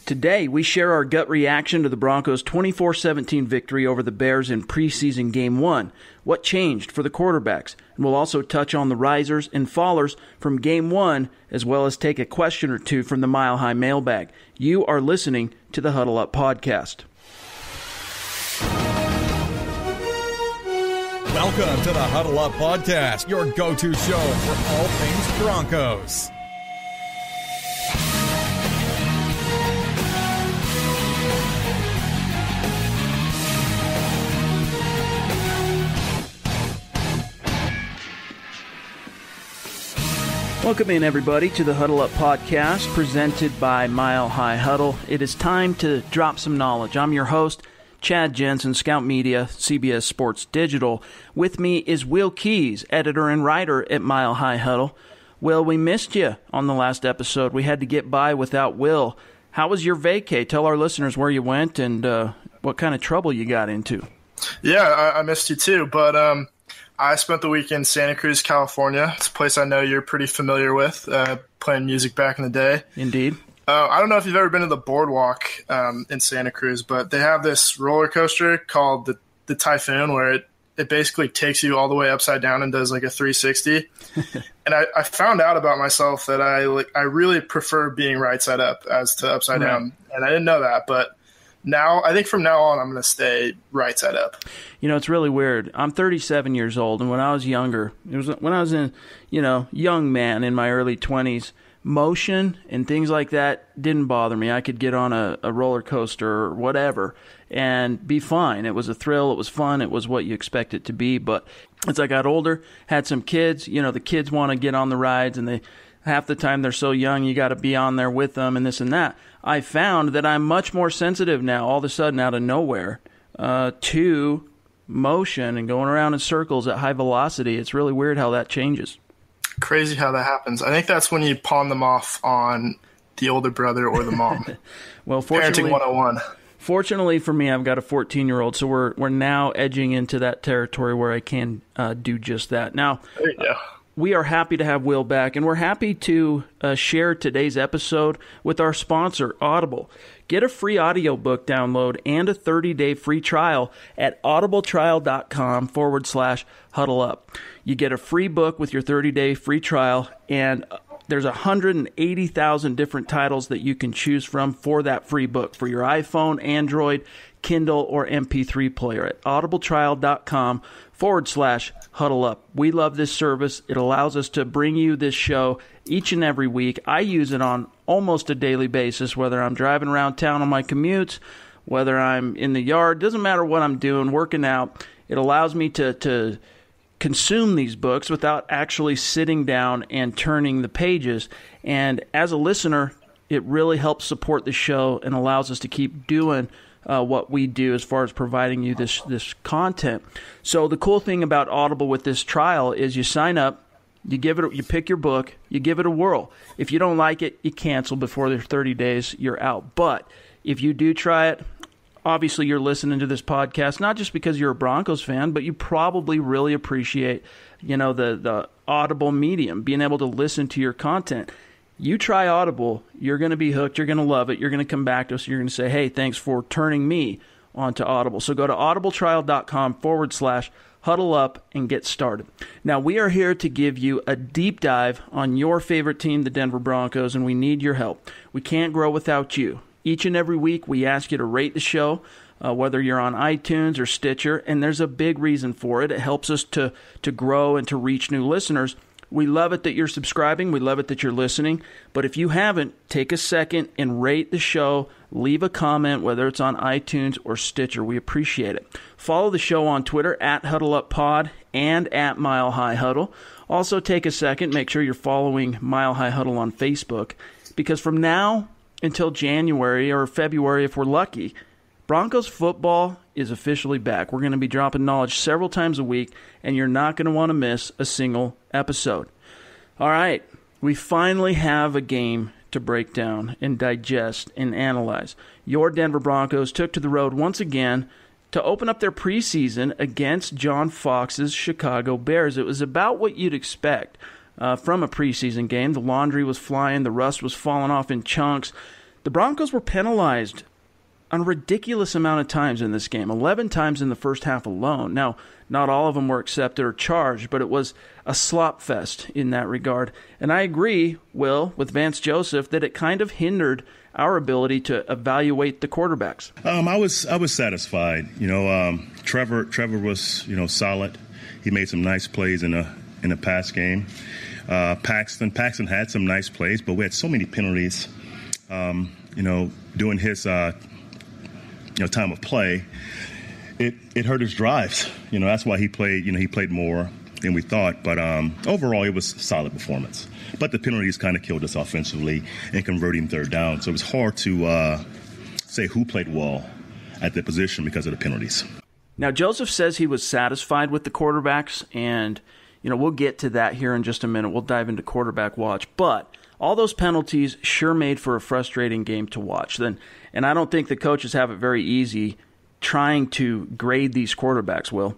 Today, we share our gut reaction to the Broncos' 24-17 victory over the Bears in preseason Game 1. What changed for the quarterbacks? And we'll also touch on the risers and fallers from Game 1, as well as take a question or two from the Mile High Mailbag. You are listening to the Huddle Up Podcast. Welcome to the Huddle Up Podcast, your go-to show for all things Broncos. Welcome in, everybody, to the Huddle Up Podcast, presented by Mile High Huddle. It is time to drop some knowledge. I'm your host, Chad Jensen, Scout Media, CBS Sports Digital. With me is Will Keys, editor and writer at Mile High Huddle. Will, we missed you on the last episode. We had to get by without Will. How was your vacay? Tell our listeners where you went and what kind of trouble you got into. Yeah, I missed you too, but I spent the week in Santa Cruz, California. It's a place I know you're pretty familiar with, playing music back in the day. Indeed. I don't know if you've ever been to the Boardwalk in Santa Cruz, but they have this roller coaster called the Typhoon, where it basically takes you all the way upside down and does like a 360. And I found out about myself that I really prefer being right side up as to upside down, and I didn't know that, but now, I think from now on, I'm going to stay right side up. You know, it's really weird. I'm 37 years old, and when I was younger, it was when I was young man in my early 20s, motion and things like that didn't bother me. I could get on a roller coaster or whatever and be fine. It was a thrill. It was fun. It was what you expect it to be. But as I got older, had some kids, the kids want to get on the rides, and half the time they're so young, you got to be on there with them and this and that. I found that I'm much more sensitive now, all of a sudden out of nowhere, to motion and going around in circles at high velocity. It's really weird how that changes. Crazy how that happens. I think that's when you pawn them off on the older brother or the mom. Well, Parenting 101. Fortunately for me, I've got a 14-year-old, so we're now edging into that territory where I can do just that. Now, there you go. We are happy to have Will back, and we're happy to share today's episode with our sponsor, Audible. Get a free audiobook download and a 30-day free trial at audibletrial.com/huddle up. You get a free book with your 30-day free trial, and there's 180,000 different titles that you can choose from for that free book for your iPhone, Android, Kindle, or MP3 player at audibletrial.com/huddle up. We love this service. It allows us to bring you this show each and every week. I use it on almost a daily basis, whether I'm driving around town on my commutes, whether I'm in the yard. Doesn't matter what I'm doing, working out. It allows me to consume these books without actually sitting down and turning the pages. And as a listener, it really helps support the show and allows us to keep doing what we do as far as providing you this content. So the cool thing about Audible with this trial is you sign up, you pick your book, you give it a whirl. If you don't like it, you cancel before the 30 days, you're out. But if you do try it, obviously you're listening to this podcast not just because you're a Broncos fan, but you probably really appreciate, the Audible medium, being able to listen to your content. You try Audible, you're going to be hooked, you're going to love it, you're going to come back to us, you're going to say, hey, thanks for turning me onto Audible. So go to audibletrial.com/huddle up and get started. Now, we are here to give you a deep dive on your favorite team, the Denver Broncos, and we need your help. We can't grow without you. Each and every week, we ask you to rate the show, whether you're on iTunes or Stitcher, and there's a big reason for it. It helps us to grow and to reach new listeners. We love it that you're subscribing. We love it that you're listening. But if you haven't, take a second and rate the show. Leave a comment, whether it's on iTunes or Stitcher. We appreciate it. Follow the show on Twitter at HuddleUpPod and at Mile High Huddle. Also, take a second, make sure you're following Mile High Huddle on Facebook, because from now until January or February, if we're lucky, Broncos football is officially back. We're going to be dropping knowledge several times a week, and you're not going to want to miss a single episode. All right, we finally have a game to break down and digest and analyze. Your Denver Broncos took to the road once again to open up their preseason against John Fox's Chicago Bears. It was about what you'd expect from a preseason game. The laundry was flying, the rust was falling off in chunks. The Broncos were penalized a ridiculous amount of times in this game, 11 times in the first half alone. Now, not all of them were accepted or charged, but it was a slop fest in that regard. And I agree, Will, with Vance Joseph, that it kind of hindered our ability to evaluate the quarterbacks. I was satisfied. Trevor was solid. He made some nice plays in a pass game. Paxton had some nice plays, but we had so many penalties. During his time of play, it hurt his drives. That's why he played more than we thought. But overall, it was a solid performance. But the penalties kind of killed us offensively in converting third down. So it was hard to say who played well at the position because of the penalties. Now, Joseph says he was satisfied with the quarterbacks, and we'll get to that here in just a minute. We'll dive into quarterback watch. But all those penalties sure made for a frustrating game to watch. And I don't think the coaches have it very easy trying to grade these quarterbacks, Will.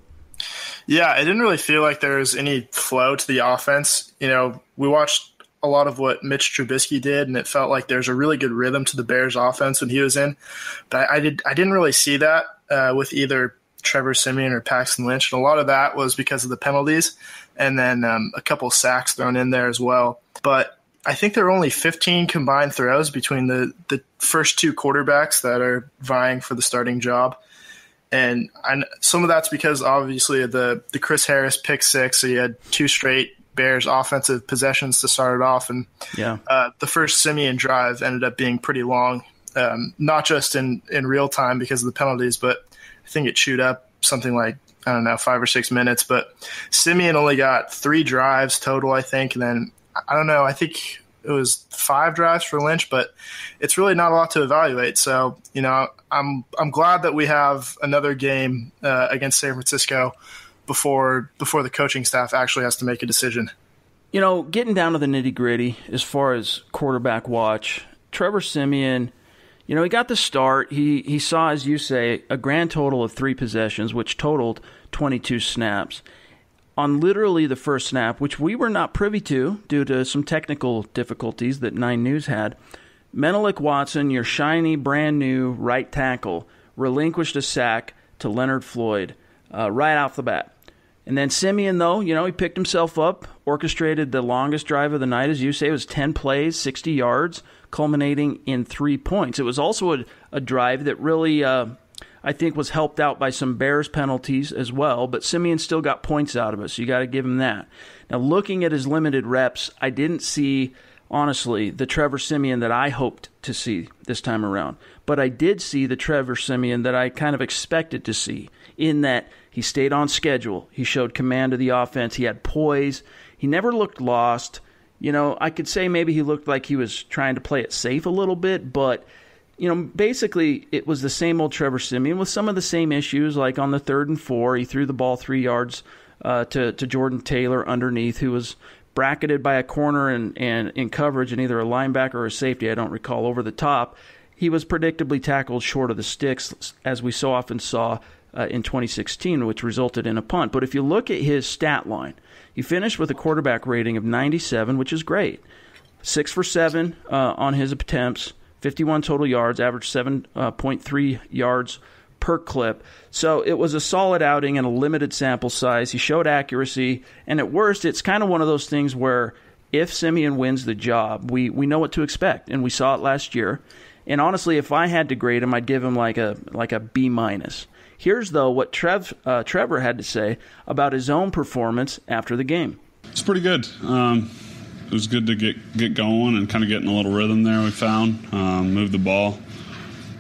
Yeah, it didn't really feel like there was any flow to the offense. We watched a lot of what Mitch Trubisky did, and it felt like there's a really good rhythm to the Bears offense when he was in. But I didn't really see that with either Trevor Siemian or Paxton Lynch. And a lot of that was because of the penalties and then a couple sacks thrown in there as well. But I think there are only 15 combined throws between the first two quarterbacks that are vying for the starting job. And some of that's because, obviously, of the Chris Harris pick six. So you had two straight Bears offensive possessions to start it off. And the first Siemian drive ended up being pretty long, not just in real time because of the penalties, but I think it chewed up something like, 5 or 6 minutes. But Siemian only got 3 drives total, I think. And then, I think it was 5 drives for Lynch, but it's really not a lot to evaluate. So, I'm glad that we have another game against San Francisco before the coaching staff actually has to make a decision. Getting down to the nitty-gritty as far as quarterback watch, Trevor Siemian, he got the start. He saw, as you say, a grand total of 3 possessions, which totaled 22 snaps. On literally the first snap, which we were not privy to due to some technical difficulties that 9 News had, Menelik Watson, your shiny, brand-new right tackle, relinquished a sack to Leonard Floyd right off the bat. And then Siemian, though, he picked himself up, orchestrated the longest drive of the night, as you say. It was 10 plays, 60 yards, culminating in 3 points. It was also a drive that really, I think, was helped out by some Bears penalties as well, but Siemian still got points out of it, so you got to give him that. Now, looking at his limited reps, I didn't see, honestly, the Trevor Siemian that I hoped to see this time around. But I did see the Trevor Siemian that I kind of expected to see, in that he stayed on schedule. He showed command of the offense. He had poise. He never looked lost. I could say maybe he looked like he was trying to play it safe a little bit, but basically it was the same old Trevor Siemian with some of the same issues, like on the 3rd and 4, he threw the ball 3 yards to Jordan Taylor underneath, who was bracketed by a corner and in coverage and either a linebacker or a safety, I don't recall, over the top. He was predictably tackled short of the sticks, as we so often saw in 2016, which resulted in a punt. But if you look at his stat line, he finished with a quarterback rating of 97, which is great. 6 for 7 on his attempts, 51 total yards, averaged 7.3 yards per clip. So it was a solid outing and a limited sample size. He showed accuracy, and at worst, it's kind of one of those things where if Siemian wins the job, we know what to expect, and we saw it last year. And honestly, if I had to grade him, I'd give him like a B-. Here's, though, what Trevor had to say about his own performance after the game. It's pretty good. It was good to get going and kind of get in a little rhythm there we found. Moved the ball,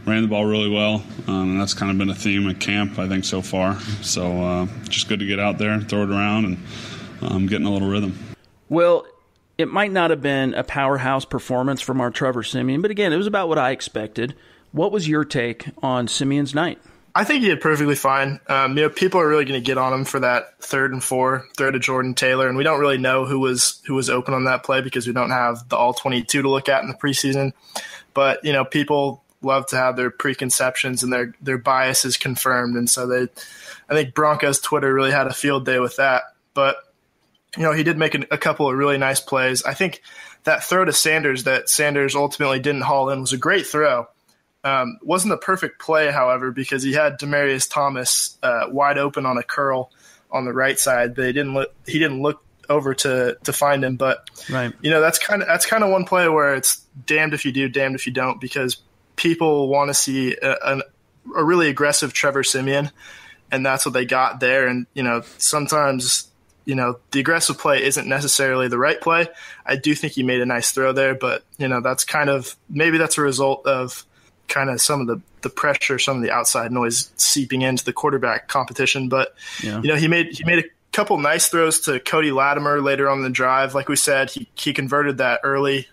ran the ball really well, and that's kind of been a theme at camp, I think, so far. So just good to get out there, throw it around, and get in a little rhythm. Well, it might not have been a powerhouse performance from our Trevor Siemian, but again, it was about what I expected. What was your take on Siemian's night? I think he did perfectly fine. People are really going to get on him for that 3rd and 4 throw to Jordan Taylor, and we don't really know who was open on that play because we don't have the all 22 to look at in the preseason. But people love to have their preconceptions and their biases confirmed, and so I think Broncos Twitter really had a field day with that. But he did make a couple of really nice plays. I think that throw to Sanders that Sanders ultimately didn't haul in was a great throw. Wasn't a perfect play, however, because he had Demaryius Thomas wide open on a curl on the right side, but he didn't look over to find him. But right. That's kind of one play where it's damned if you do, damned if you don't, because people want to see a really aggressive Trevor Siemian, and that's what they got there. And sometimes the aggressive play isn't necessarily the right play. I do think he made a nice throw there, but that's maybe that's a result of kind of some of the pressure, some of the outside noise seeping into the quarterback competition. But he made a couple nice throws to Cody Latimer later on in the drive. Like we said, he converted that early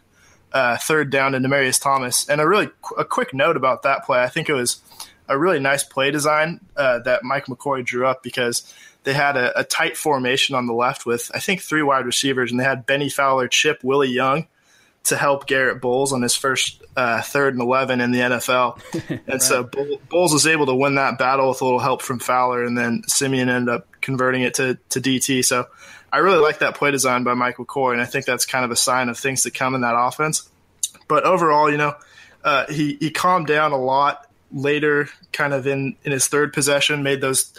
third down to Demaryius Thomas. And a quick note about that play, I think it was a really nice play design that Mike McCoy drew up, because they had a tight formation on the left with, I think, 3 wide receivers, and they had Benny Fowler chip Willie Young to help Garrett Bowles on his first 3rd and 11 in the NFL. And right. So Bowles was able to win that battle with a little help from Fowler, and then Siemian ended up converting it to DT. So I really like that play design by Mike McCoy, and I think that's kind of a sign of things to come in that offense. But overall, he calmed down a lot later, kind of in his third possession, made those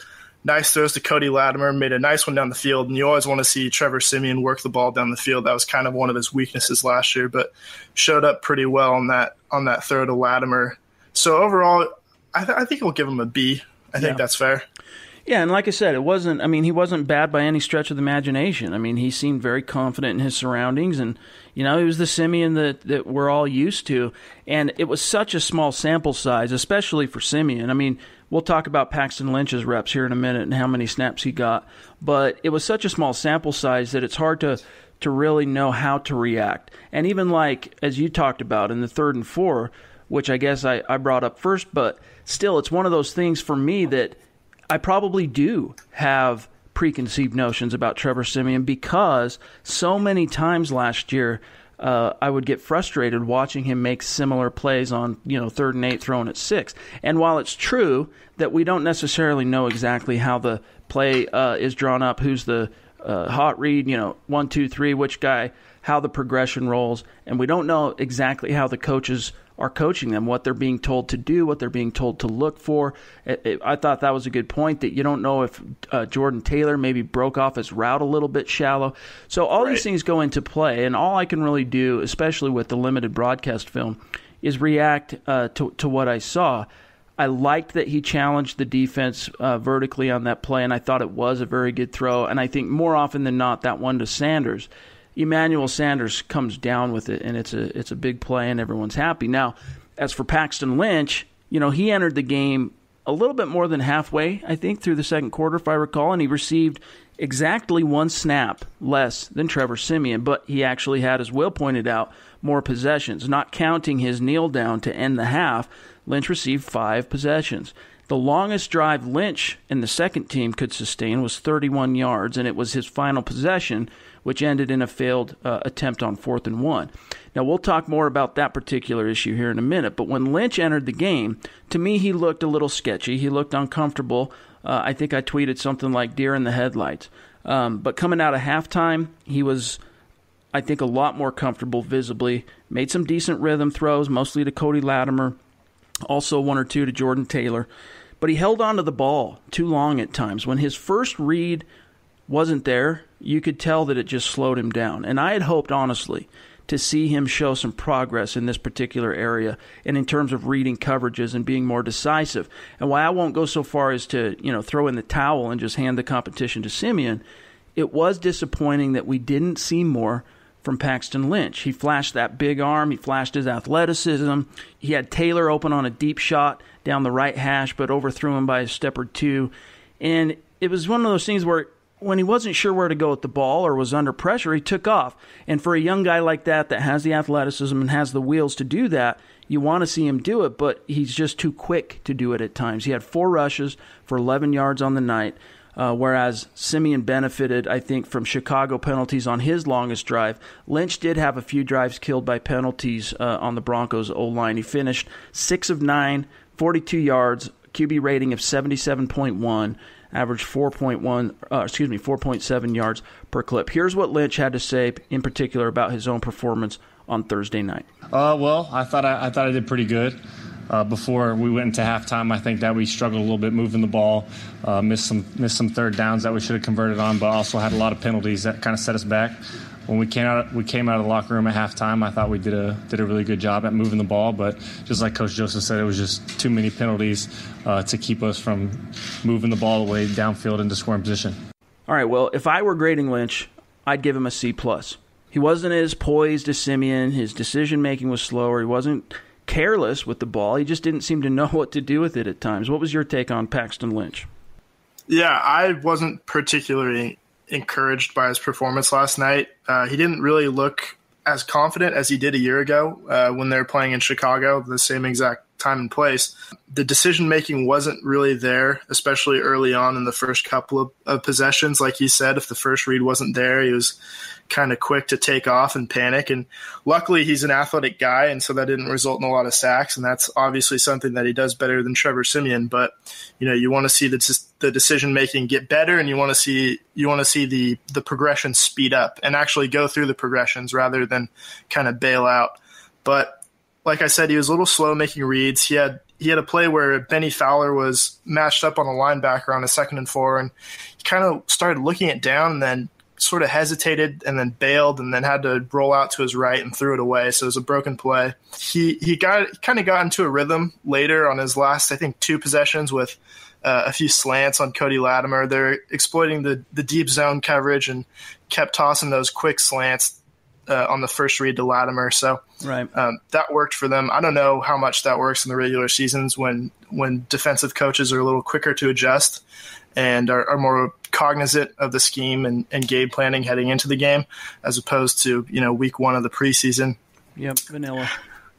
nice throws to Cody Latimer, made a nice one down the field. And you always want to see Trevor Siemian work the ball down the field. That was kind of one of his weaknesses last year, but showed up pretty well on that throw to Latimer. So overall, I think we'll give him a B. I think that's fair. Yeah, and like I said, he wasn't bad by any stretch of the imagination. He seemed very confident in his surroundings, and, he was the Siemian that we're all used to. And it was such a small sample size, especially for Siemian. We'll talk about Paxton Lynch's reps here in a minute and how many snaps he got, but it was such a small sample size that it's hard to really know how to react. And even like, as you talked about in the 3rd and 4, which I guess I brought up first, but still, it's one of those things for me that I probably do have preconceived notions about Trevor Siemian, because so many times last year I would get frustrated watching him make similar plays on 3rd and 8 thrown at 6. And while it's true that we don't necessarily know exactly how the play is drawn up, who's the hot read, 1, 2, 3, which guy, how the progression rolls, and we don't know exactly how the coaches are coaching them, what they're being told to do, what they're being told to look for. I thought that was a good point, that you don't know if Jordan Taylor maybe broke off his route a little bit shallow. So all these things go into play, and all I can really do, especially with the limited broadcast film, is react to what I saw. I liked that he challenged the defense vertically on that play, and I thought it was a very good throw. And I think more often than not, that one to Sanders, Emmanuel Sanders comes down with it, and it's a big play, and everyone's happy. Now, as for Paxton Lynch, he entered the game a little bit more than halfway, I think, through the second quarter, if I recall, and he received exactly 1 snap less than Trevor Siemian, but he actually had, as Will pointed out, more possessions. Not counting his kneel down to end the half, Lynch received 5 possessions. The longest drive Lynch and the second team could sustain was 31 yards, and it was his final possession, which ended in a failed attempt on 4th and 1. Now, we'll talk more about that particular issue here in a minute, but when Lynch entered the game, to me, he looked a little sketchy. He looked uncomfortable. I think I tweeted something like deer in the headlights. But coming out of halftime, he was, I think, a lot more comfortable visibly. Made some decent rhythm throws, mostly to Cody Latimer, also 1 or 2 to Jordan Taylor. But he held on to the ball too long at times. When his first read wasn't there, you could tell that it just slowed him down. And I had hoped, honestly, to see him show some progress in this particular area and in terms of reading coverages and being more decisive. And while I won't go so far as to, throw in the towel and just hand the competition to Siemian, it was disappointing that we didn't see more from Paxton Lynch. He flashed that big arm. He flashed his athleticism. He had Taylor open on a deep shot down the right hash, but overthrew him by a step or 2. And it was one of those things where when he wasn't sure where to go with the ball or was under pressure, he took off. And for a young guy like that has the athleticism and has the wheels to do that, you want to see him do it, but he's just too quick to do it at times. He had 4 rushes for 11 yards on the night, whereas Siemian benefited, I think, from Chicago penalties on his longest drive. Lynch did have a few drives killed by penalties on the Broncos O-line. He finished 6 of 9, 42 yards, QB rating of 77.1. averaged 4.7 yards per clip. Here's what Lynch had to say in particular about his own performance on Thursday night. Well, I thought I did pretty good. Before we went into halftime, I think that we struggled a little bit moving the ball, missed some third downs that we should have converted on, but also had a lot of penalties that kind of set us back. When we came out of the locker room at halftime, I thought we did a really good job at moving the ball, but just like Coach Joseph said, it was just too many penalties to keep us from moving the ball away downfield into scoring position. All right, well, if I were grading Lynch, I'd give him a C+. He wasn't as poised as Siemian. His decision-making was slower. He wasn't careless with the ball. He just didn't seem to know what to do with it at times. What was your take on Paxton Lynch? Yeah, I wasn't particularly encouraged by his performance last night. He didn't really look as confident as he did a year ago when they were playing in Chicago, the same exact time and place. The decision-making wasn't really there, especially early on in the first couple of possessions. Like he said, if the first read wasn't there, he was kind of quick to take off and panic. And luckily, he's an athletic guy, and so that didn't result in a lot of sacks. And that's obviously something that he does better than Trevor Siemian. But you want to see the decision making get better, and you want to see the progression speed up and actually go through the progressions rather than kind of bail out. But like I said, he was a little slow making reads. He had a play where Benny Fowler was matched up on a linebacker on a 2nd and 4, and he kind of started looking it down and then sort of hesitated and then bailed and then had to roll out to his right and threw it away. So it was a broken play. He got into a rhythm later on his last, I think, 2 possessions with a few slants on Cody Latimer. They're exploiting the deep zone coverage and kept tossing those quick slants on the first read to Latimer. So right. That worked for them. I don't know how much that works in the regular seasons when defensive coaches are a little quicker to adjust and are more cognizant of the scheme and game planning heading into the game as opposed to, week 1 of the preseason. Yep, vanilla.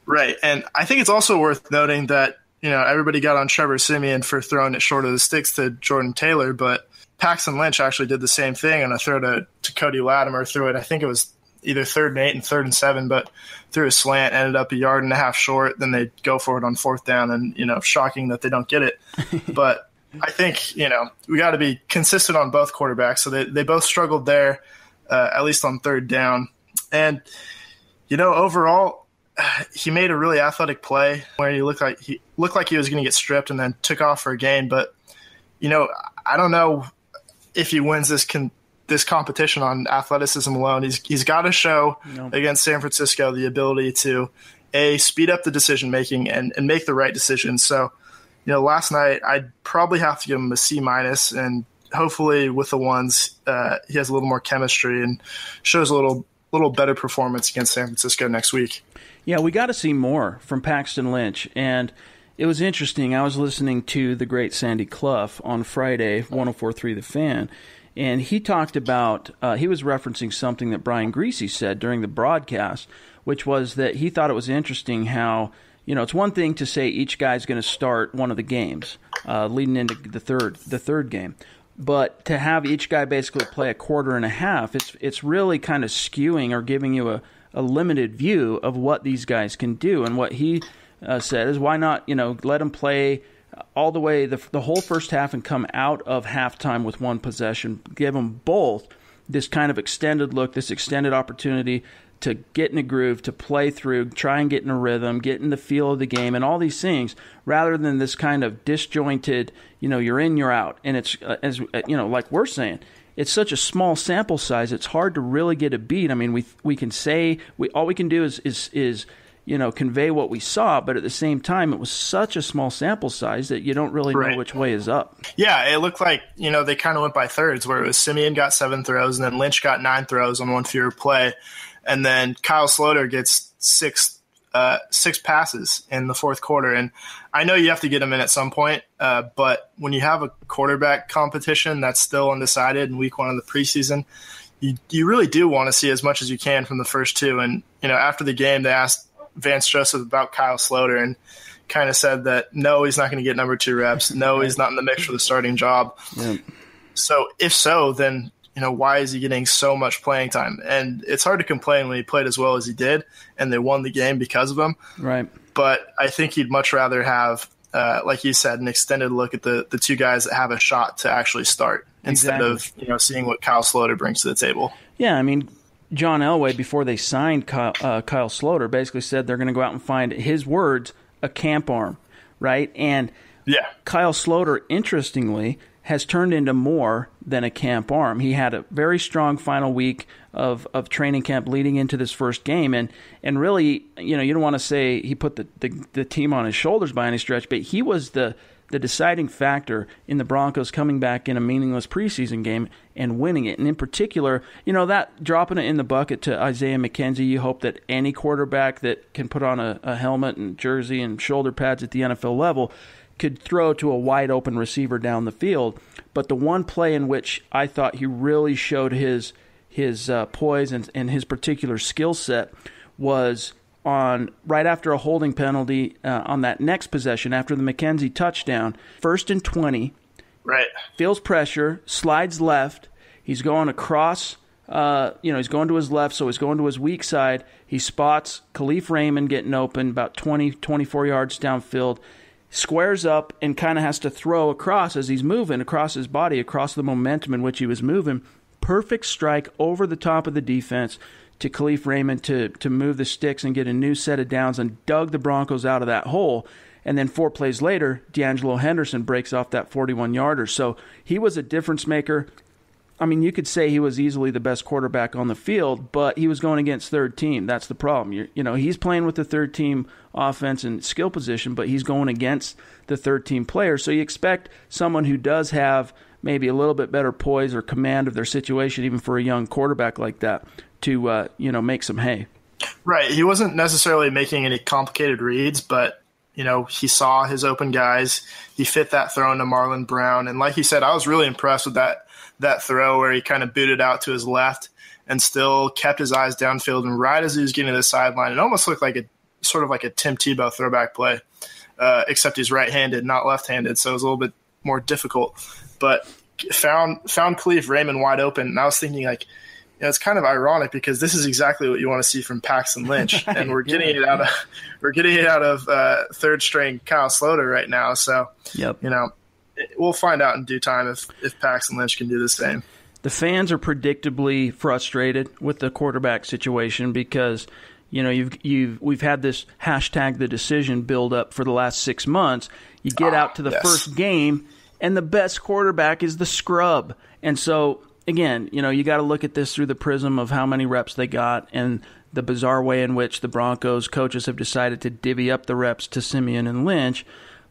Right. And I think it's also worth noting that, everybody got on Trevor Siemian for throwing it short of the sticks to Jordan Taylor, but Paxton Lynch actually did the same thing on a throw to Cody Latimer. Threw it, I think it was either 3rd and 8 and 3rd and 7, but threw a slant, ended up 1.5 yards short. Then they go for it on 4th down, and, shocking that they don't get it. But I think, we got to be consistent on both quarterbacks. So they both struggled there, at least on 3rd down. And, overall, he made a really athletic play where he looked like he was going to get stripped and then took off for a gain. But, I don't know if he wins this competition on athleticism alone. He's got to show against San Francisco the ability to speed up the decision making and make the right decisions. So, last night I'd probably have to give him a C-, and hopefully with the ones he has a little more chemistry and shows a little better performance against San Francisco next week. Yeah, we got to see more from Paxton Lynch, and it was interesting. I was listening to the great Sandy Clough on Friday, 104.3 The Fan, and he talked about, he was referencing something that Brian Greasy said during the broadcast, which was that he thought it was interesting how, it's one thing to say each guy's going to start one of the games leading into the third game. But to have each guy basically play a quarter and a half, it's really kind of skewing or giving you a limited view of what these guys can do. And what he said is, why not, let them play all the way the whole first half and come out of halftime with one possession. Give them both this kind of extended look, this extended opportunity to get in a groove, to play through, try and get in a rhythm, get in the feel of the game, and all these things, rather than this kind of disjointed, you're in, you're out. And it's, as like we're saying, it's such a small sample size, it's hard to really get a beat. I mean, we can say, all we can do is convey what we saw, but at the same time, it was such a small sample size that you don't really know which way is up. Yeah, it looked like, they kind of went by thirds, where it was Siemian got 7 throws, and then Lynch got 9 throws on one fewer play. And then Kyle Sloter gets six passes in the fourth quarter. And I know you have to get him in at some point, but when you have a quarterback competition that's still undecided in week 1 of the preseason, you really do want to see as much as you can from the first 2. And, after the game, they asked Vance Joseph about Kyle Sloter and kind of said that, no, he's not going to get number 2 reps. No, he's not in the mix for the starting job. Yeah. So if so, then why is he getting so much playing time? And it's hard to complain when he played as well as he did, and they won the game because of him. Right. But I think he'd much rather have like you said, an extended look at the two guys that have a shot to actually start instead of seeing what Kyle Sloter brings to the table. Yeah, I mean, John Elway, before they signed Kyle Sloter, basically said they're going to go out and find, his words, a camp arm, right? And Kyle Sloter, interestingly, has turned into more than a camp arm. He had a very strong final week of training camp leading into this first game. And really, you don't want to say he put the team on his shoulders by any stretch, but he was the deciding factor in the Broncos coming back in a meaningless preseason game and winning it. And in particular, that dropping it in the bucket to Isaiah McKenzie, you hope that any quarterback that can put on a helmet and jersey and shoulder pads at the NFL level could throw to a wide-open receiver down the field. But the one play in which I thought he really showed his poise and his particular skill set was on right after a holding penalty on that next possession after the McKenzie touchdown. 1st and 20. Right. Feels pressure, slides left. He's going across, he's going to his left, so he's going to his weak side. He spots Khalif Raymond getting open about 20, 24 yards downfield. Squares up and kind of has to throw across as he's moving, across his body, across the momentum in which he was moving. Perfect strike over the top of the defense to Khalif Raymond to move the sticks and get a new set of downs and dug the Broncos out of that hole. And then 4 plays later, D'Angelo Henderson breaks off that 41-yarder. So he was a difference maker. I mean, you could say he was easily the best quarterback on the field, but he was going against third team. That's the problem. He's playing with the third team offense and skill position, but he's going against the third team player. So you expect someone who does have maybe a little bit better poise or command of their situation, even for a young quarterback like that, to make some hay. Right. He wasn't necessarily making any complicated reads, but he saw his open guys. He fit that throw into Marlon Brown, and like he said, I was really impressed with that throw where he kind of booted out to his left and still kept his eyes downfield. And right as he was getting to the sideline, it almost looked like sort of like a Tim Tebow throwback play, except he's right-handed, not left-handed, so it was a little bit more difficult. But found Khalif Raymond wide open, and I was thinking it's kind of ironic because this is exactly what you want to see from Paxton Lynch, and we're getting it out of third string Kyle Sloter right now. So we'll find out in due time if Paxton Lynch can do the same. The fans are predictably frustrated with the quarterback situation because we've had this hashtag the decision build up for the last 6 months. You get out to the first game, and the best quarterback is the scrub. And so, again, you got to look at this through the prism of how many reps they got and the bizarre way in which the Broncos coaches have decided to divvy up the reps to Siemian and Lynch.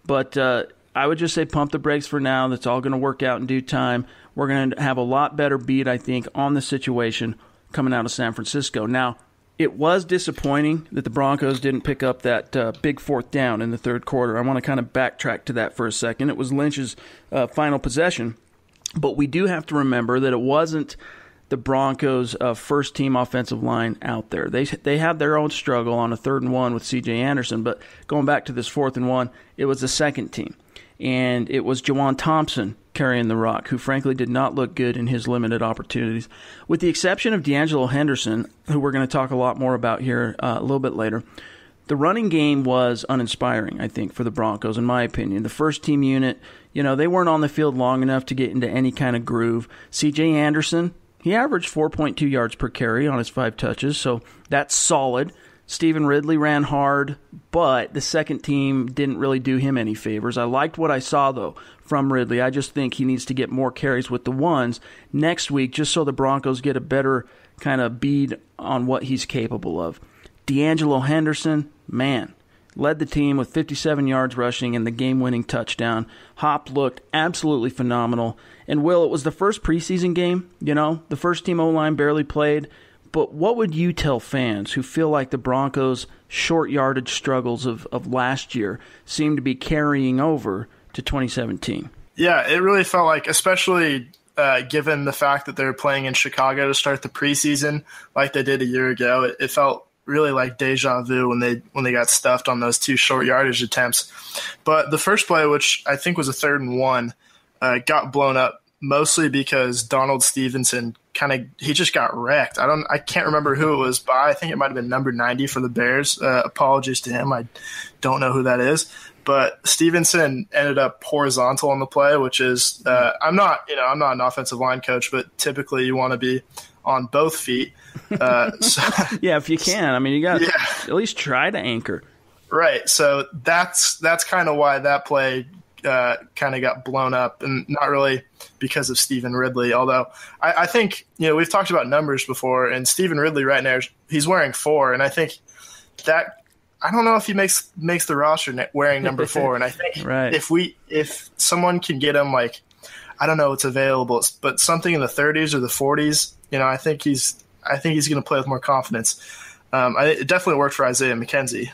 But I would just say pump the brakes for now. That's all going to work out in due time. We're going to have a lot better beat, I think, on the situation coming out of San Francisco. Now, it was disappointing that the Broncos didn't pick up that big 4th down in the third quarter. I want to kind of backtrack to that for a second. It was Lynch's final possession, but we do have to remember that it wasn't the Broncos' first-team offensive line out there. They had their own struggle on a 3rd and 1 with C.J. Anderson, but going back to this 4th and 1, it was the second team. And it was Juwan Thompson carrying the rock, who frankly did not look good in his limited opportunities. With the exception of D'Angelo Henderson, who we're going to talk a lot more about here a little bit later, the running game was uninspiring, I think, for the Broncos, in my opinion. The first-team unit, they weren't on the field long enough to get into any kind of groove. C.J. Anderson, he averaged 4.2 yards per carry on his 5 touches, so that's solid. Stephen Ridley ran hard, but the second team didn't really do him any favors. I liked what I saw, though, from Ridley. I just think he needs to get more carries with the ones next week just so the Broncos get a better kind of bead on what he's capable of. D'Angelo Henderson, man, led the team with 57 yards rushing and the game-winning touchdown. Hop looked absolutely phenomenal. And, Will, it was the first preseason game, the first-team O-line barely played. But what would you tell fans who feel like the Broncos' short yardage struggles of last year seem to be carrying over to 2017? Yeah, it really felt like, especially given the fact that they were playing in Chicago to start the preseason like they did a year ago, it felt really like deja vu when they got stuffed on those 2 short yardage attempts. But the first play, which I think was a 3rd and 1, got blown up mostly because Donald Stevenson he just got wrecked. I can't remember who it was by. I think it might have been number 90 for the Bears. Apologies to him. I don't know who that is. But Stevenson ended up horizontal on the play, which is I'm not an offensive line coach, but typically you want to be on both feet. Yeah, if you can. I mean, you got to at least try to anchor. Right. So that's kind of why that play kind of got blown up, and not really because of Stephen Ridley. Although I think, we've talked about numbers before, and Stephen Ridley right now, he's wearing 4, and I think that I don't know if he makes the roster wearing number 4. And I think if someone can get him, like, I don't know what's available, but something in the 30s or the 40s, I think he's going to play with more confidence. It definitely worked for Isaiah McKenzie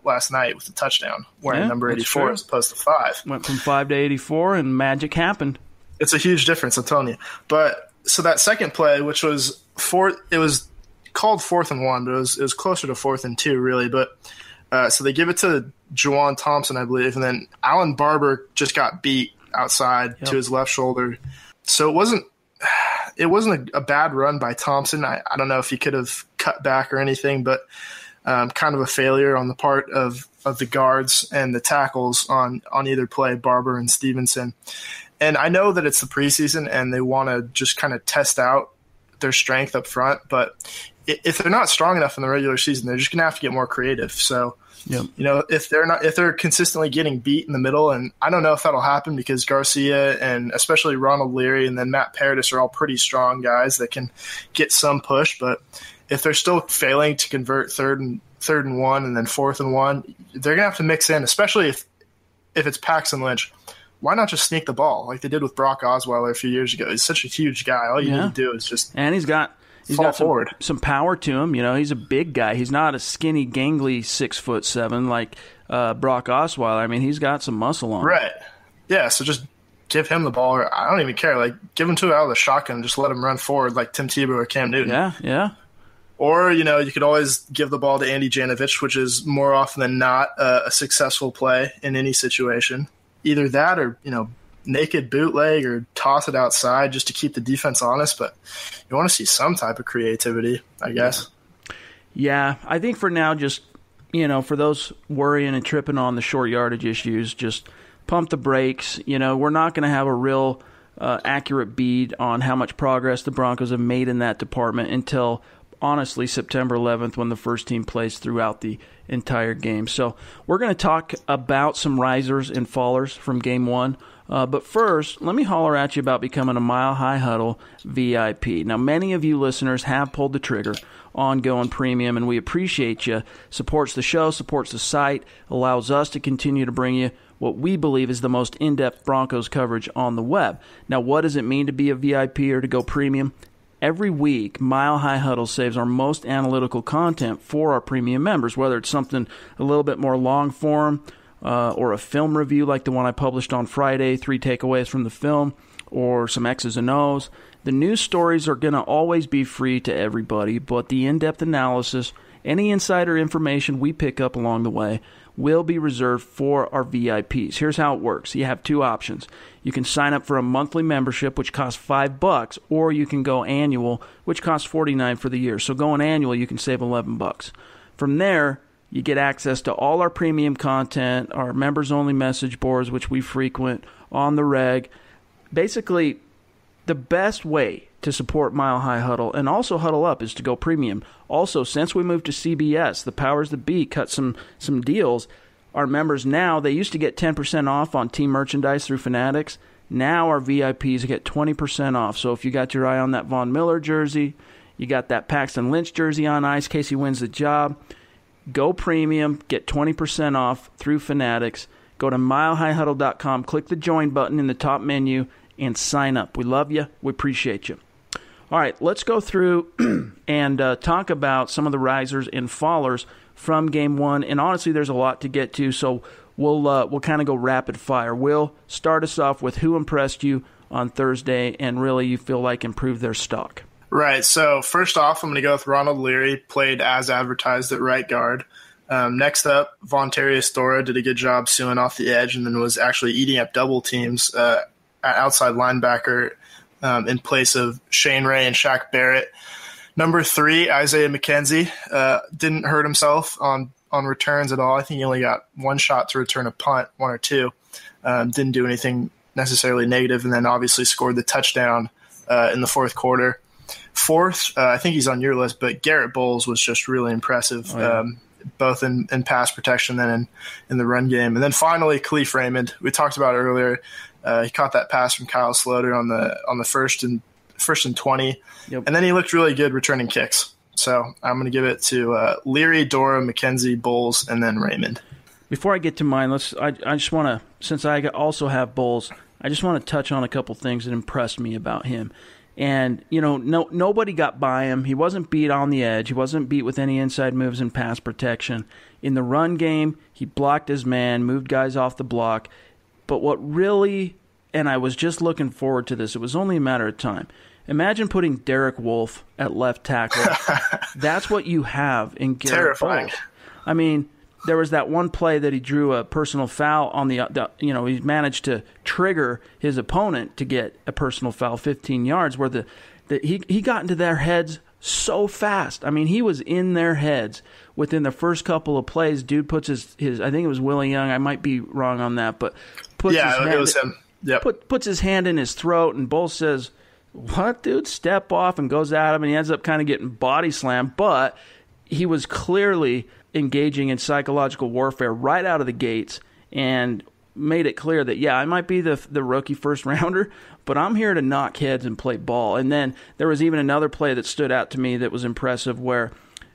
last night with the touchdown, wearing number 84 as opposed to 5. Went from 5 to 84, and magic happened. It's a huge difference, I'm telling you. But so that second play, which was it was called 4th and 1, but it was closer to 4th and 2, really. But so they give it to Juwan Thompson, I believe, and then Alan Barber just got beat outside to his left shoulder. So it wasn't a bad run by Thompson. I don't know if he could have cut back or anything, but kind of a failure on the part of the guards and the tackles on either play, Barber and Stevenson. And I know that it's the preseason and they want to just kind of test out their strength up front, but if they're not strong enough in the regular season, they're just going to have to get more creative. So, if they're consistently getting beat in the middle, and I don't know if that'll happen because Garcia and especially Ronald Leary and then Matt Paradis are all pretty strong guys that can get some push. But if they're still failing to convert third and 1 and then 4th and 1, they're gonna have to mix in, especially if it's Paxton Lynch. Why not just sneak the ball like they did with Brock Osweiler a few years ago? He's such a huge guy. All you need to do is just he's got some power to him. He's a big guy. He's not a skinny, gangly 6'7" like Brock Osweiler. I mean, he's got some muscle on him. Right. Yeah, so just give him the ball. Or I don't even care. Like, give him 2 out of the shotgun and just let him run forward like Tim Tebow or Cam Newton. Yeah. Or, you could always give the ball to Andy Janovich, which is more often than not a successful play in any situation. Either that or, naked bootleg or toss it outside just to keep the defense honest. But you want to see some type of creativity, I guess. Yeah, I think for now, just, for those worrying and tripping on the short yardage issues, just pump the brakes. We're not going to have a real accurate bead on how much progress the Broncos have made in that department until, honestly, September 11th when the first team plays throughout the entire game. So we're going to talk about some risers and fallers from Game 1. But first, let me holler at you about becoming a Mile High Huddle VIP. Now, many of you listeners have pulled the trigger on going premium, and we appreciate you. Supports the show, supports the site, allows us to continue to bring you what we believe is the most in-depth Broncos coverage on the web. Now, what does it mean to be a VIP or to go premium? Every week, Mile High Huddle saves our most analytical content for our premium members, whether it's something a little bit more long form or a film review like the one I published on Friday, 3 takeaways from the film, or some X's and O's. The news stories are going to always be free to everybody, but the in-depth analysis, any insider information we pick up along the way, will be reserved for our VIPs. Here's how it works. You have 2 options. You can sign up for a monthly membership, which costs $5, or you can go annual, which costs $49 for the year. So going annual, you can save $11. From there, you get access to all our premium content, our members-only message boards, which we frequent on the reg. Basically, the best way to support Mile High Huddle and also Huddle Up is to go premium. Also, since we moved to CBS, the powers that be cut some deals. Our members now, they used to get 10% off on team merchandise through Fanatics. Now our VIPs get 20% off. So if you got your eye on that Von Miller jersey, you got that Paxton Lynch jersey on ice in case he wins the job, go premium, get 20% off through Fanatics. Go to milehighhuddle.com, click the join button in the top menu, and sign up. We love you. We appreciate you. All right, let's go through and talk about some of the risers and fallers from Game 1. And honestly, there's a lot to get to, so we'll kind of go rapid fire. Will, start us off with who impressed you on Thursday and really you feel like improved their stock. Right, so first off, I'm going to go with Ronald Leary, played as advertised at right guard. Next up, Vontario Stora did a good job suing off the edge and then was actually eating up double teams at outside linebacker in place of Shane Ray and Shaq Barrett. Number 3, Isaiah McKenzie didn't hurt himself on on returns at all. I think he only got one shot to return a punt, one or two. Didn't do anything necessarily negative, and then obviously scored the touchdown in the fourth quarter. Fourth, I think he's on your list, but Garrett Bowles was just really impressive, both in pass protection and in the run game. And then finally, Khalif Raymond. We talked about it earlier. He caught that pass from Kyle Sloter on the first and 20, and then he looked really good returning kicks. So I'm going to give it to Leary, Dora, McKenzie, Bowles, and then Raymond. Before I get to mine, I just want to, since I also have Bowles, I just want to touch on a couple things that impressed me about him. And, nobody got by him. He wasn't beat on the edge. He wasn't beat with any inside moves and pass protection. In the run game, he blocked his man, moved guys off the block. But what really, and I was just looking forward to this, it was only a matter of time. Imagine putting Derek Wolfe at left tackle. That's what you have in Garrett Bowles. I mean, there was that one play that he drew a personal foul on he managed to trigger his opponent to get a personal foul 15 yards where he got into their heads so fast. I mean, he was in their heads within the first couple of plays. Dude puts his I think it was Willie Young. I might be wrong on that, but it was him. Yep. Puts his hand in his throat, and Bowles says, "What, dude?" Step off, and goes at him, and he ends up kind of getting body slammed, but he was clearly engaging in psychological warfare right out of the gates and made it clear that, I might be the rookie first rounder, but I'm here to knock heads and play ball. And then there was even another play that stood out to me that was impressive, where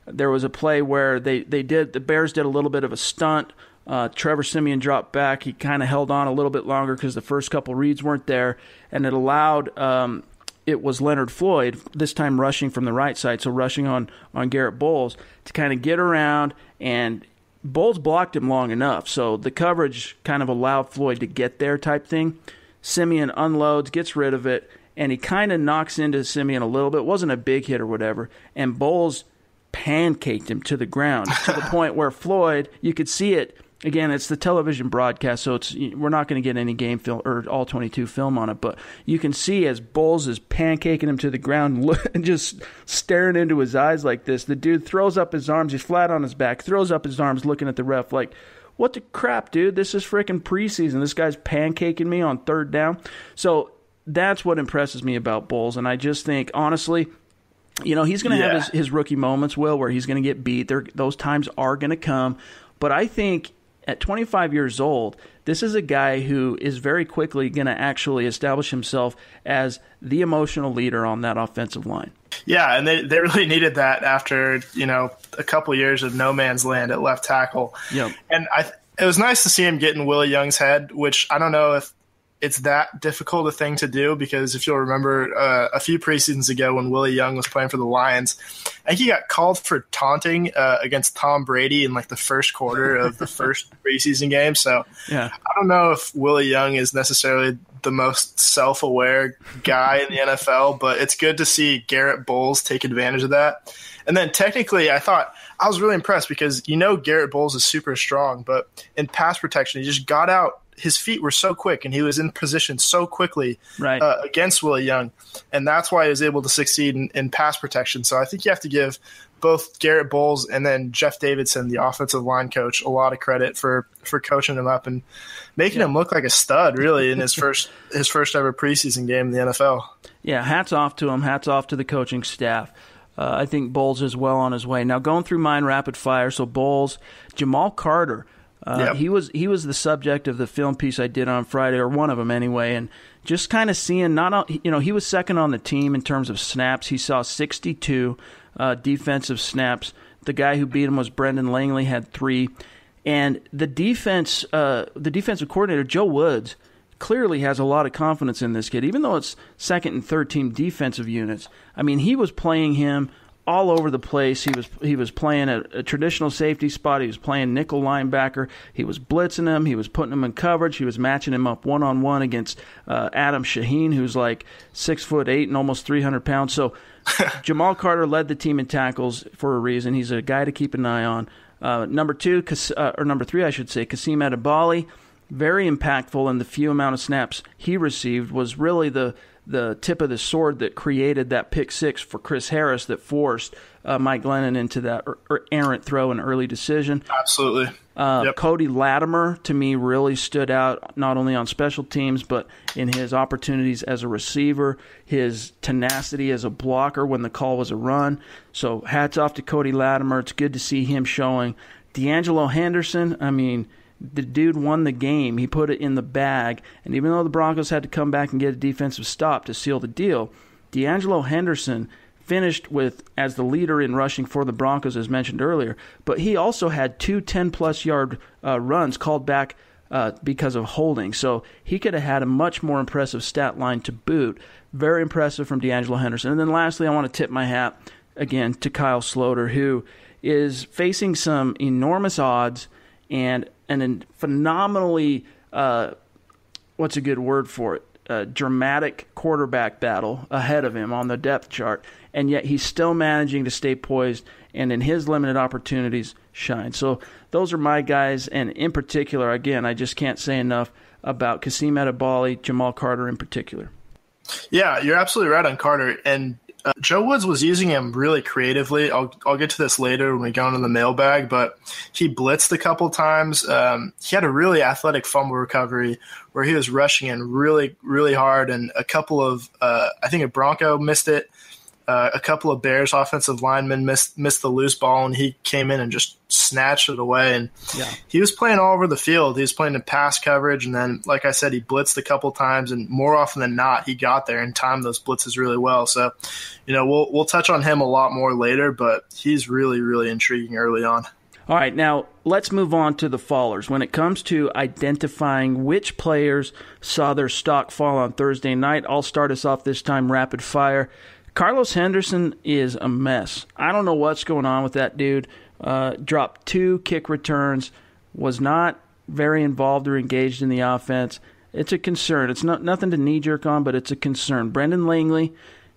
there was a play where the Bears did a little bit of a stunt. Trevor Siemian dropped back. He kind of held on a little bit longer because the first couple reads weren't there, and it allowed it was Leonard Floyd, this time rushing from the right side, so rushing on Garrett Bowles, to kind of get around, and Bowles blocked him long enough, so the coverage kind of allowed Floyd to get there type thing. Siemian unloads, gets rid of it, and he kind of knocks into Siemian a little bit. It wasn't a big hit or whatever, and Bowles pancaked him to the ground to the point where Floyd, you could see it. Again, it's the television broadcast, so we're not going to get any game film or all 22 film on it, but you can see as Bowles is pancaking him to the ground and just staring into his eyes like this, the dude throws up his arms, he's flat on his back, throws up his arms looking at the ref like, what the crap, dude? This is freaking preseason. This guy's pancaking me on third down. So that's what impresses me about Bowles, and I just think, honestly, he's going to have his rookie moments, where he's going to get beat. Those times are going to come, but I think at 25 years old, this is a guy who is very quickly going to actually establish himself as the emotional leader on that offensive line. Yeah, and they really needed that after, a couple years of no man's land at left tackle. Yep. And it was nice to see him get in Willie Young's head, which I don't know if it's that difficult a thing to do, because if you'll remember a few preseasons ago when Willie Young was playing for the Lions, I think he got called for taunting against Tom Brady in the first quarter of the first preseason game. So I don't know if Willie Young is necessarily the most self-aware guy in the NFL, but it's good to see Garrett Bowles take advantage of that. And then technically, I was really impressed because Garrett Bowles is super strong, but in pass protection, he just got out. His feet were so quick, and he was in position so quickly against Willie Young, and that's why he was able to succeed in pass protection. So I think you have to give both Garrett Bowles and then Jeff Davidson, the offensive line coach, a lot of credit for coaching him up and making him look like a stud, really, in his first ever preseason game in the NFL. Yeah, hats off to him. Hats off to the coaching staff. I think Bowles is well on his way. Now, going through mine rapid fire, so Bowles, Jamal Carter. He was the subject of the film piece I did on Friday, or one of them anyway, and just kind of seeing he was second on the team in terms of snaps. He saw 62 defensive snaps. The guy who beat him was Brendan Langley, had 3, and the defensive coordinator Joe Woods clearly has a lot of confidence in this kid, even though it's second and third team defensive units. I mean, he was playing him all over the place. He was playing a traditional safety spot. He was playing nickel linebacker. He was blitzing him. He was putting him in coverage. He was matching him up one-on-one against Adam Shaheen, who's like 6'8" and almost 300 pounds. So Jamal Carter led the team in tackles for a reason. He's a guy to keep an eye on. Number 3, I should say, Kasim Adebawli. very impactful, and the few amount of snaps he received was really the tip of the sword that created that pick six for Chris Harris that forced Mike Glennon into that errant throw and early decision. Absolutely. Cody Latimer, to me, really stood out not only on special teams, but in his opportunities as a receiver, his tenacity as a blocker when the call was a run. So hats off to Cody Latimer. It's good to see him showing. D'Angelo Henderson, I mean, the dude won the game. He put it in the bag. And even though the Broncos had to come back and get a defensive stop to seal the deal, D'Angelo Henderson finished with as the leader in rushing for the Broncos, as mentioned earlier. But he also had 2 10-plus yard runs called back because of holding. So he could have had a much more impressive stat line to boot. Very impressive from D'Angelo Henderson. And then lastly, I want to tip my hat again to Kyle Sloter, who is facing some enormous odds and a phenomenally, what's a good word for it, dramatic quarterback battle ahead of him on the depth chart, and yet he's still managing to stay poised and in his limited opportunities shine. So those are my guys, and in particular, again, I just can't say enough about Kasim Edebali, Jamal Carter in particular. Yeah, you're absolutely right on Carter, and Joe Woods was using him really creatively. I'll get to this later when we go into the mailbag, but he blitzed a couple times. He had a really athletic fumble recovery where he was rushing in really, really hard, and a couple of I think a Bronco missed it. A couple of Bears offensive linemen missed the loose ball, and he came in and just snatched it away. And he was playing all over the field. He was playing in pass coverage, and then, like I said, he blitzed a couple times, and more often than not, he got there and timed those blitzes really well. So, we'll touch on him a lot more later, but he's really, really intriguing early on. All right, now let's move on to the fallers. When it comes to identifying which players saw their stock fall on Thursday night, I'll start us off this time rapid fire. Carlos Henderson is a mess. I don't know what's going on with that dude. Dropped 2 kick returns, was not very involved or engaged in the offense. It's a concern. It's nothing to knee-jerk on, but it's a concern. Brendan Langley,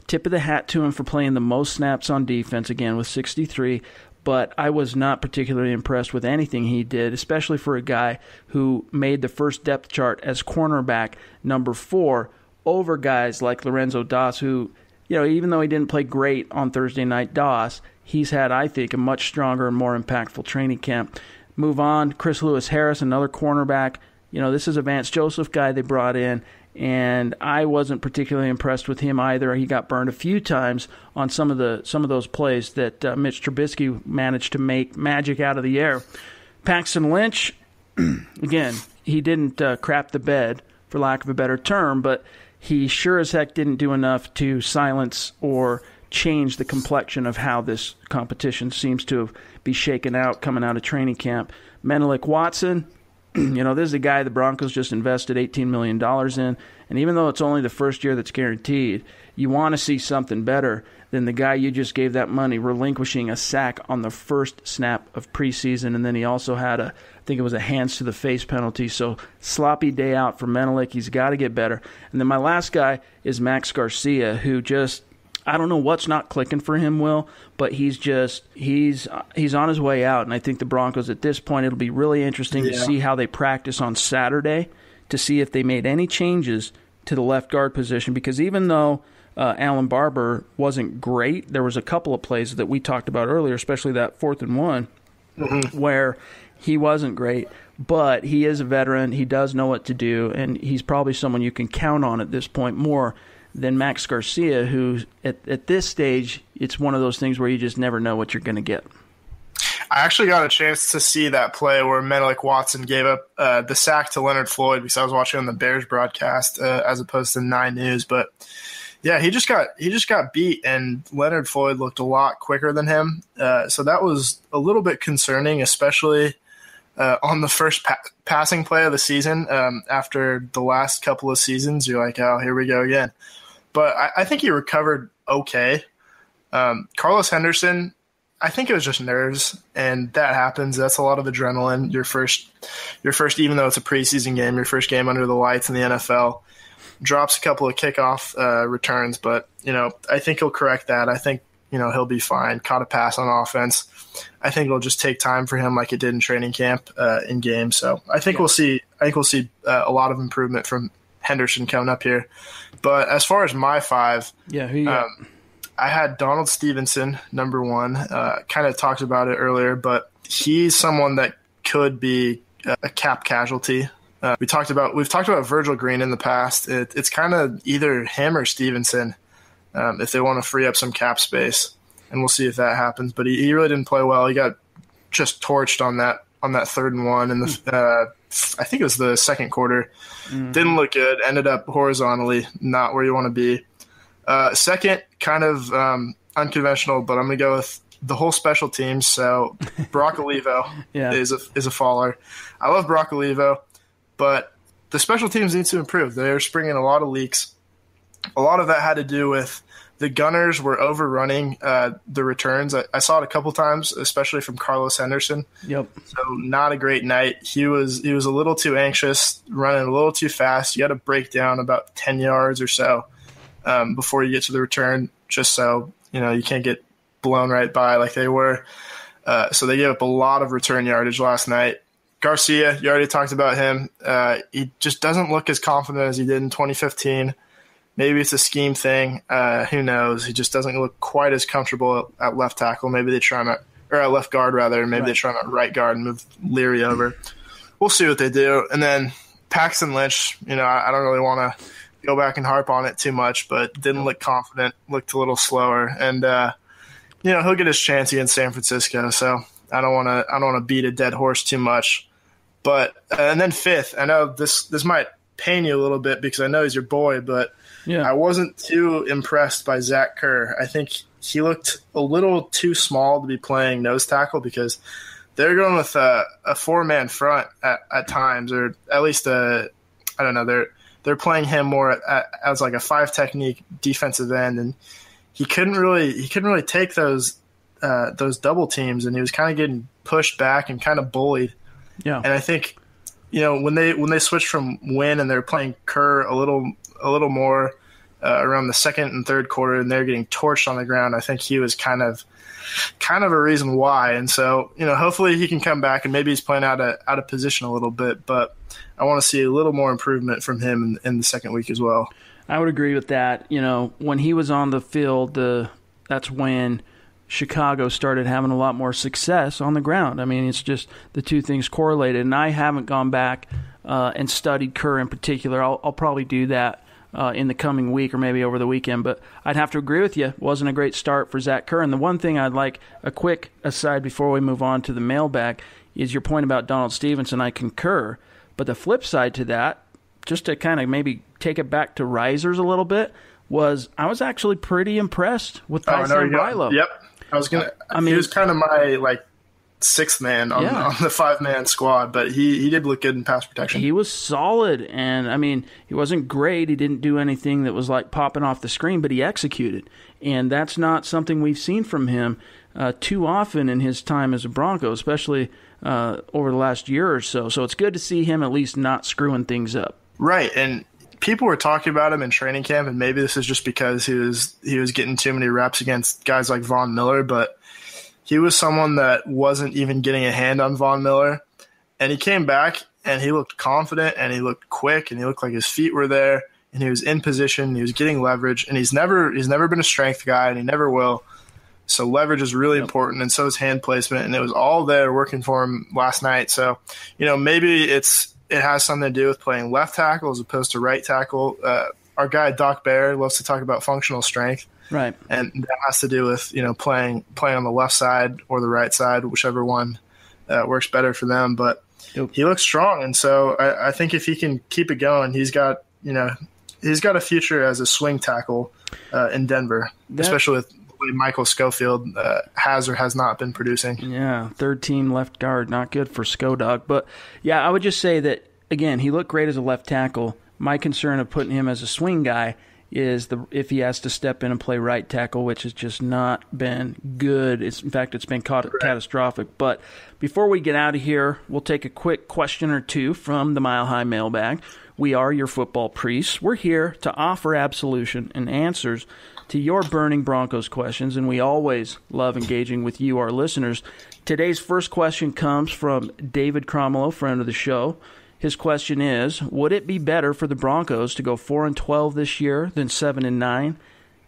tip of the hat to him for playing the most snaps on defense, again with 63, but I was not particularly impressed with anything he did, especially for a guy who made the first depth chart as cornerback number 4 over guys like Lorenzo Doss, who, even though he didn't play great on Thursday night, Doss, he's had, I think, a much stronger and more impactful training camp. Move on, Chris Lewis-Harris, another cornerback. This is a Vance Joseph guy they brought in, and I wasn't particularly impressed with him either. He got burned a few times on some of those plays that Mitch Trubisky managed to make magic out of the air. Paxton Lynch, again, he didn't crap the bed, for lack of a better term, but he sure as heck didn't do enough to silence or change the complexion of how this competition seems to be shaken out coming out of training camp. Menelik Watson, this is a guy the Broncos just invested $18 million in, and even though it's only the first year that's guaranteed, you want to see something better than the guy you just gave that money relinquishing a sack on the first snap of preseason, and then he also had I think it was a hands-to-the-face penalty. So sloppy day out for Menelik. He's got to get better. And then my last guy is Max Garcia, who just, I don't know what's not clicking for him, Will, but he's on his way out. And I think the Broncos at this point, it'll be really interesting to see how they practice on Saturday to see if they made any changes to the left guard position. Because even though Alan Barber wasn't great, there was a couple of plays that we talked about earlier, especially that 4th and 1, where he wasn't great, but he is a veteran. He does know what to do, and he's probably someone you can count on at this point more than Max Garcia, who at this stage, it's one of those things where you just never know what you're going to get. I actually got a chance to see that play where Menelik Watson gave up the sack to Leonard Floyd, because I was watching on the Bears broadcast as opposed to 9 News, but yeah, he just got beat, and Leonard Floyd looked a lot quicker than him. So that was a little bit concerning, especially on the first passing play of the season. After the last couple of seasons, you're like, oh, here we go again. But I think he recovered okay. Carlos Henderson, I think it was just nerves, and that happens. That's a lot of adrenaline. Your first, even though it's a preseason game, your first game under the lights in the NFL. Drops a couple of kickoff returns, but I think he'll correct that. I think he'll be fine. Caught a pass on offense. I think it'll just take time for him, like it did in training camp in games. So I think we'll see. A lot of improvement from Henderson coming up here. But as far as my 5, who you got? I had Donald Stevenson, number 1. Kind of talked about it earlier, but he's someone that could be a cap casualty. We've talked about Virgil Green in the past. It's kind of either him or Stevenson if they want to free up some cap space, and we'll see if that happens. But he really didn't play well. He got just torched on that 3rd and 1 in the I think it was the second quarter. Didn't look good. Ended up horizontally not where you want to be. Second, kind of unconventional, but I'm going to go with the whole special teams. So Brock Olivo is a faller. I love Brock Olivo, but the special teams need to improve. They're springing a lot of leaks. A lot of that had to do with the Gunners were overrunning the returns. I saw it a couple times, especially from Carlos Henderson. Yep. So not a great night. He was a little too anxious, running a little too fast. You got to break down about 10 yards or so before you get to the return, just so you can't get blown right by like they were. So they gave up a lot of return yardage last night. Garcia, you already talked about him. He just doesn't look as confident as he did in 2015. Maybe it's a scheme thing. Who knows? He just doesn't look quite as comfortable at left tackle. Maybe they try him at left guard rather. Maybe they try him at right guard and move Leary over. We'll see what they do. And then Paxton Lynch. I don't really want to go back and harp on it too much, but didn't look confident. Looked a little slower, and he'll get his chance against San Francisco. So I don't want to beat a dead horse too much. But and then 5th. I know this might pain you a little bit because I know he's your boy, but. Yeah. I wasn't too impressed by Zach Kerr. I think he looked a little too small to be playing nose tackle because they're going with a 4-man front at times, or at least I don't know. They're playing him more as like a 5 technique defensive end, and he couldn't really take those double teams, and he was kind of getting pushed back and kind of bullied. Yeah, and I think when they switched from Wynn and they're playing Kerr a little more around the second and third quarter, and they're getting torched on the ground. I think he was kind of a reason why. And so, hopefully he can come back, and maybe he's playing out of position a little bit, but I want to see a little more improvement from him in the second week as well. I would agree with that. When he was on the field, that's when Chicago started having a lot more success on the ground. I mean, it's just the two things correlated, and I haven't gone back and studied Kerr in particular. I'll probably do that in the coming week or maybe over the weekend. But I'd have to agree with you. It wasn't a great start for Zach Kerr. And the one thing I'd like, a quick aside before we move on to the mailbag, is your point about Donald Stevenson. I concur. But the flip side to that, just to kind of maybe take it back to risers a little bit, was I was actually pretty impressed with Tyson Brilo. Yep. He was kind of my sixth man on the 5-man squad, but he did look good in pass protection. He was solid, and he wasn't great. He didn't do anything that was like popping off the screen, but he executed, and that's not something we've seen from him too often in his time as a Bronco, especially over the last year or so. So it's good to see him at least not screwing things up. Right, and people were talking about him in training camp, and maybe this is just because he was getting too many reps against guys like Von Miller, but he was someone that wasn't even getting a hand on Von Miller, and he came back and he looked confident and he looked quick and he looked like his feet were there and he was in position. He was getting leverage, and he's never been a strength guy, and he never will. So leverage is really important, and so is hand placement, and it was all there working for him last night. So, maybe it has something to do with playing left tackle as opposed to right tackle. Our guy Doc Bear loves to talk about functional strength. Right. And that has to do with, playing on the left side or the right side, whichever one works better for them. But he looks strong. And so I think if he can keep it going, he's got a future as a swing tackle in Denver, especially with the way Michael Schofield has or has not been producing. Yeah, third team left guard, not good for Skodog. But, yeah, I would just say that, again, he looked great as a left tackle. My concern of putting him as a swing guy is if he has to step in and play right tackle, which has just not been good. In fact, it's been catastrophic. But before we get out of here, we'll take a quick question or two from the Mile High Mailbag. We are your football priests. We're here to offer absolution and answers to your burning Broncos questions, and we always love engaging with you, our listeners. Today's first question comes from David Cromwell, friend of the show. His question is, would it be better for the Broncos to go 4-12 this year than 7-9?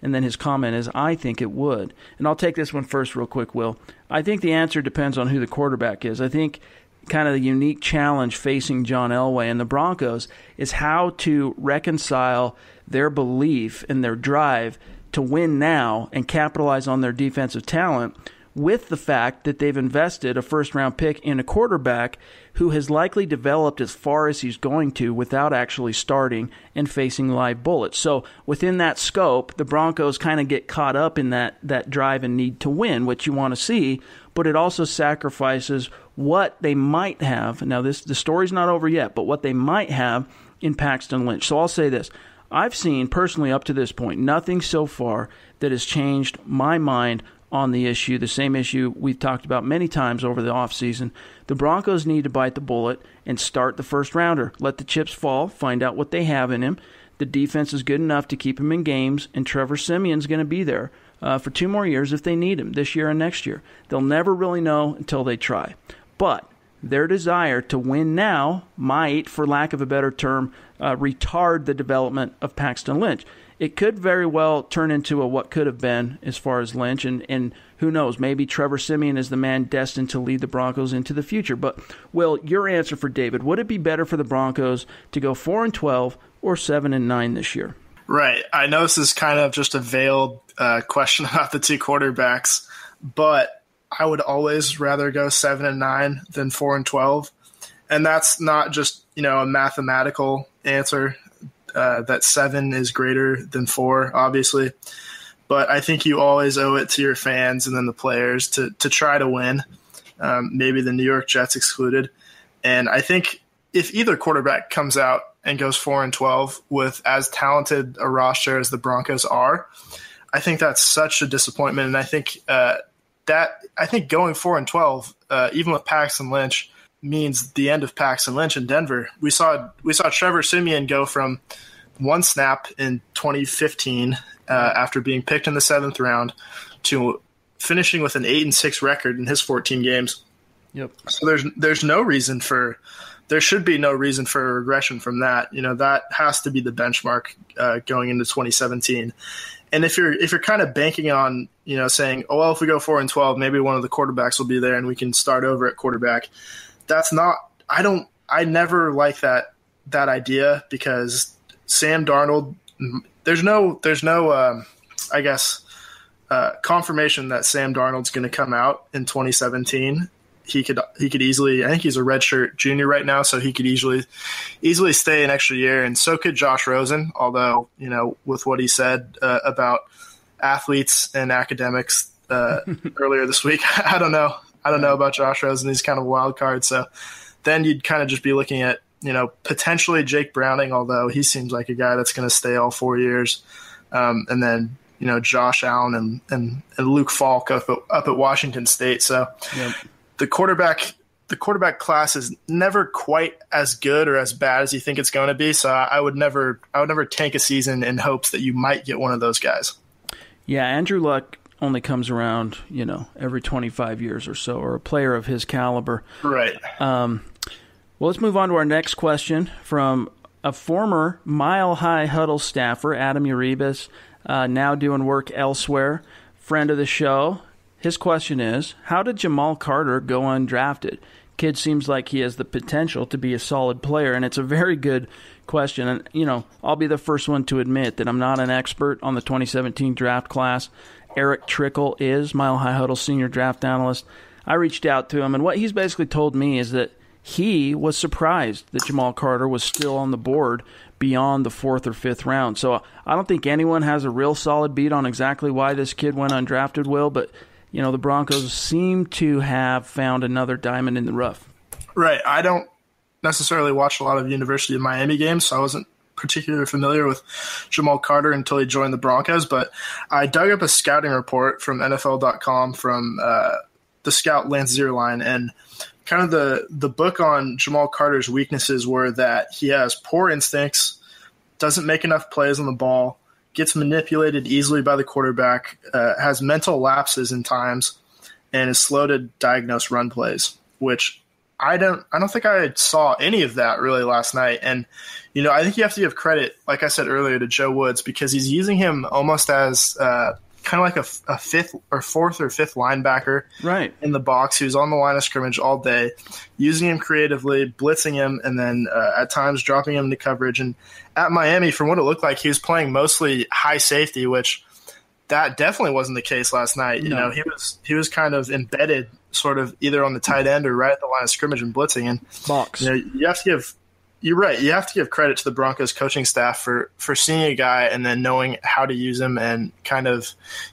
And then his comment is, I think it would. And I'll take this one first real quick, Will. I think the answer depends on who the quarterback is. I think kind of the unique challenge facing John Elway and the Broncos is how to reconcile their belief and their drive to win now and capitalize on their defensive talent with the fact that they've invested a first-round pick in a quarterback who has likely developed as far as he's going to without actually starting and facing live bullets. So within that scope, the Broncos kind of get caught up in that drive and need to win, which you want to see, but it also sacrifices what they might have. Now, the story's not over yet, but what they might have in Paxton Lynch. So I'll say this. I've seen, personally up to this point, nothing so far that has changed my mind on the issue, the same issue we've talked about many times over the offseason. The Broncos need to bite the bullet and start the first rounder. Let the chips fall, find out what they have in him. The defense is good enough to keep him in games, and Trevor Siemian's going to be there for 2 more years if they need him, this year and next year. They'll never really know until they try. But their desire to win now might, for lack of a better term, retard the development of Paxton Lynch. It could very well turn into a what could have been as far as Lynch, and who knows, maybe Trevor Siemian is the man destined to lead the Broncos into the future. But, Will, your answer for David, would it be better for the Broncos to go 4-12 or 7-9 this year? Right. I know this is kind of just a veiled question about the two quarterbacks, but I would always rather go 7-9 than 4-12. And that's not just, a mathematical answer. That 7 is greater than 4, obviously. But I think you always owe it to your fans and then the players to try to win, maybe the New York Jets excluded. And I think if either quarterback comes out and goes 4-12 with as talented a roster as the Broncos are, I think that's such a disappointment. And I think going 4-12, even with Paxton Lynch, means the end of Paxton Lynch in Denver. We saw Trevor Siemian go from one snap in 2015 after being picked in the 7th round to finishing with an 8-6 record in his 14 games. Yep. So there should be no reason for a regression from that. That has to be the benchmark going into 2017. And if you're kind of banking on, saying, oh, well, if we go 4-12, maybe one of the quarterbacks will be there and we can start over at quarterback. That's not – I never like that idea because Sam Darnold – there's no confirmation that Sam Darnold's going to come out in 2017. He could easily – I think he's a redshirt junior right now, so he could easily stay an extra year, and so could Josh Rosen, although, with what he said about athletes and academics earlier this week, I don't know. I don't know about Josh Rosen. He's kind of a wild card. So then you'd kind of just be looking at, potentially Jake Browning, although he seems like a guy that's going to stay all 4 years. And then, Josh Allen and Luke Falk up at Washington State. So yep. The quarterback class is never quite as good or as bad as you think it's going to be. So I would never tank a season in hopes that you might get one of those guys. Yeah, Andrew Luck only comes around, every 25 years or so, or a player of his caliber. Right. Well, let's move on to our next question from a former Mile High Huddle staffer, Adam Uribas, now doing work elsewhere, friend of the show. His question is, how did Jamal Carter go undrafted? Kid seems like he has the potential to be a solid player, and it's a very good question. And, I'll be the first one to admit that I'm not an expert on the 2017 draft class. Eric Trickle is Mile High Huddle senior draft analyst. I reached out to him, and what he's basically told me is that he was surprised that Jamal Carter was still on the board beyond the 4th or 5th round. So I don't think anyone has a real solid beat on exactly why this kid went undrafted, Will, but the Broncos seem to have found another diamond in the rough. Right. I don't necessarily watch a lot of University of Miami games, so I wasn't particularly familiar with Jamal Carter until he joined the Broncos, but I dug up a scouting report from NFL.com from the scout Lance Zierlein, and kind of the book on Jamal Carter's weaknesses were that he has poor instincts, doesn't make enough plays on the ball, gets manipulated easily by the quarterback, has mental lapses in times, and is slow to diagnose run plays, which I don't think I saw any of that really last night. And, I think you have to give credit, like I said earlier, to Joe Woods, because he's using him almost as kind of like a fourth or fifth linebacker in the box who's on the line of scrimmage all day, using him creatively, blitzing him, and then at times dropping him into coverage. And at Miami, from what it looked like, he was playing mostly high safety, which that definitely wasn't the case last night. No. He was kind of embedded sort of either on the tight end or right at the line of scrimmage and blitzing. And box. You're right. You have to give credit to the Broncos coaching staff for seeing a guy and then knowing how to use him and kind of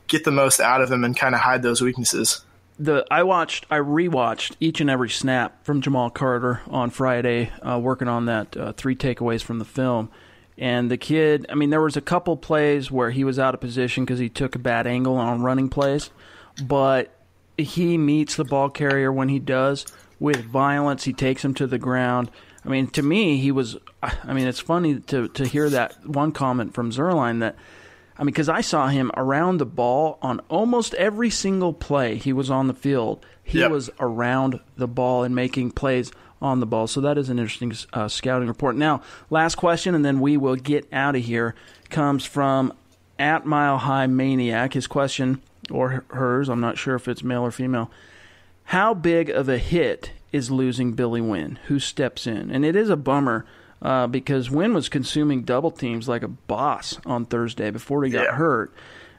get the most out of him and kind of hide those weaknesses. I rewatched each and every snap from Jamal Carter on Friday, working on that 3 takeaways from the film. And the kid, there was a couple plays where he was out of position because he took a bad angle on running plays, but he meets the ball carrier when he does with violence. He takes him to the ground. To me, he was it's funny to hear that one comment from Zierlein that, because I saw him around the ball on almost every single play he was on the field. He was around the ball and making plays on the ball. So that is an interesting scouting report. Now, last question, and then we will get out of here, comes from @MileHighManiac. His question, or hers, I'm not sure if it's male or female. How big of a hit is losing Billy Wynn, who steps in? And it is a bummer because Wynn was consuming double teams like a boss on Thursday before he got hurt.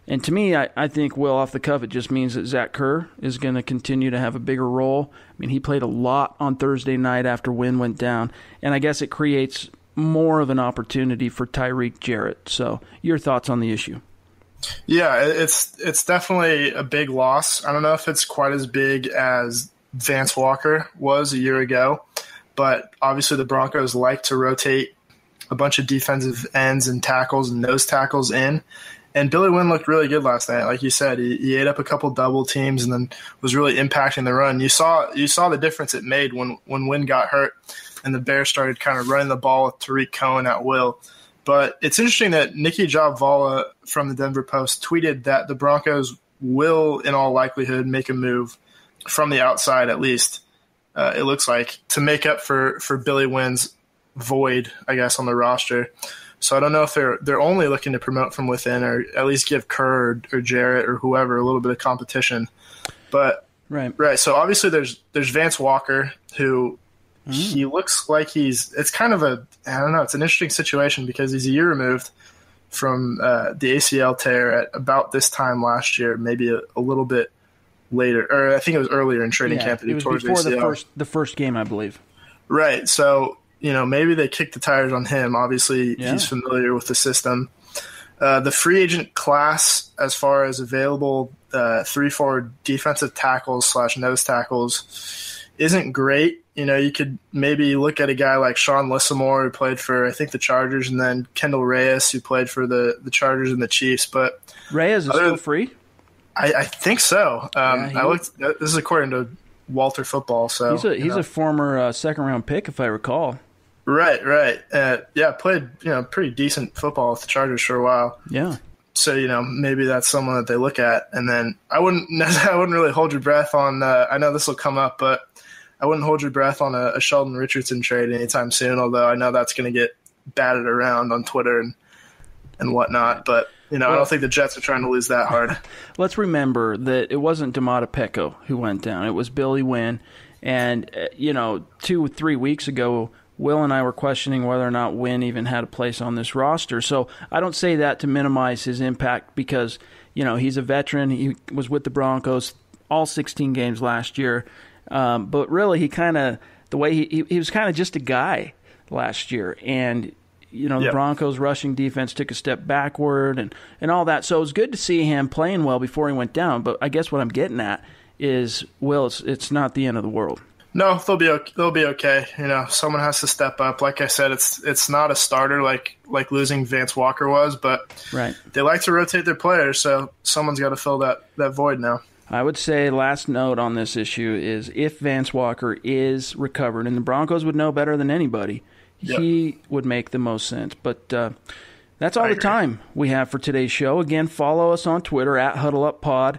And to me, I think, Will, off the cuff, it just means that Zach Kerr is going to continue to have a bigger role. He played a lot on Thursday night after Wynn went down, and I guess it creates more of an opportunity for Tyreek Jarrett. So your thoughts on the issue? Yeah, it's definitely a big loss. I don't know if it's quite as big as Vance Walker was a year ago, but obviously the Broncos like to rotate a bunch of defensive ends and tackles and nose tackles in. And Billy Wynn looked really good last night. Like you said, he ate up a couple double teams and then was really impacting the run. You saw the difference it made when Wynn got hurt and the Bears started kind of running the ball with Tariq Cohen at will. But it's interesting that Nicky Jobvala from the Denver Post tweeted that the Broncos will, in all likelihood, make a move from the outside, at least, it looks like, to make up for Billy Wynn's void, I guess, on the roster. So I don't know if they're only looking to promote from within or at least give Kerr or Jarrett or whoever a little bit of competition. But right. So obviously there's Vance Walker, who he looks like it's kind of it's an interesting situation because he's a year removed from the ACL tear at about this time last year, maybe a little bit later, or I think it was earlier in training camp. It was before the first game, I believe. Right. So, maybe they kicked the tires on him. Obviously, he's familiar with the system. The free agent class, as far as available 3-4 defensive tackles / nose tackles, isn't great. You could maybe look at a guy like Sean Lissamore, who played for, I think, the Chargers, and then Kendall Reyes, who played for the Chargers and the Chiefs. But Reyes is still free? I think so. I looked. This is according to Walter Football. So he's a former second-round pick, if I recall. Right. Played pretty decent football with the Chargers for a while. Yeah. So maybe that's someone that they look at, and then I wouldn't really hold your breath on. I know this will come up, but I wouldn't hold your breath on a Sheldon Richardson trade anytime soon. Although I know that's going to get batted around on Twitter and whatnot, but. I don't think the Jets are trying to lose that hard. Let's remember that it wasn't Domata Peko who went down. It was Billy Wynn. And, 2 or 3 weeks ago, Will and I were questioning whether or not Wynn even had a place on this roster. So I don't say that to minimize his impact because, he's a veteran. He was with the Broncos all 16 games last year. But really, the way he was kind of just a guy last year. And the Broncos' rushing defense took a step backward and all that. So it was good to see him playing well before he went down. But I guess what I'm getting at is, Will, it's not the end of the world. No, they'll be okay. You know, someone has to step up. Like I said, it's not a starter like losing Vance Walker was, but right. They like to rotate their players, so someone's got to fill that void now. I would say last note on this issue is if Vance Walker is recovered, and the Broncos would know better than anybody, he would make the most sense. But that's all the time we have for today's show. Again, follow us on Twitter at HuddleUpPod.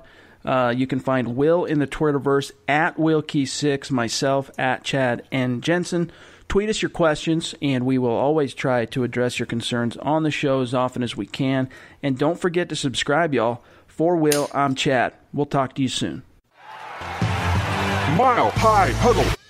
You can find Will in the Twitterverse at WillKey6, myself at Chad and Jensen. Tweet us your questions, and we will always try to address your concerns on the show as often as we can. And don't forget to subscribe, y'all. For Will, I'm Chad. We'll talk to you soon. Mile High Huddle.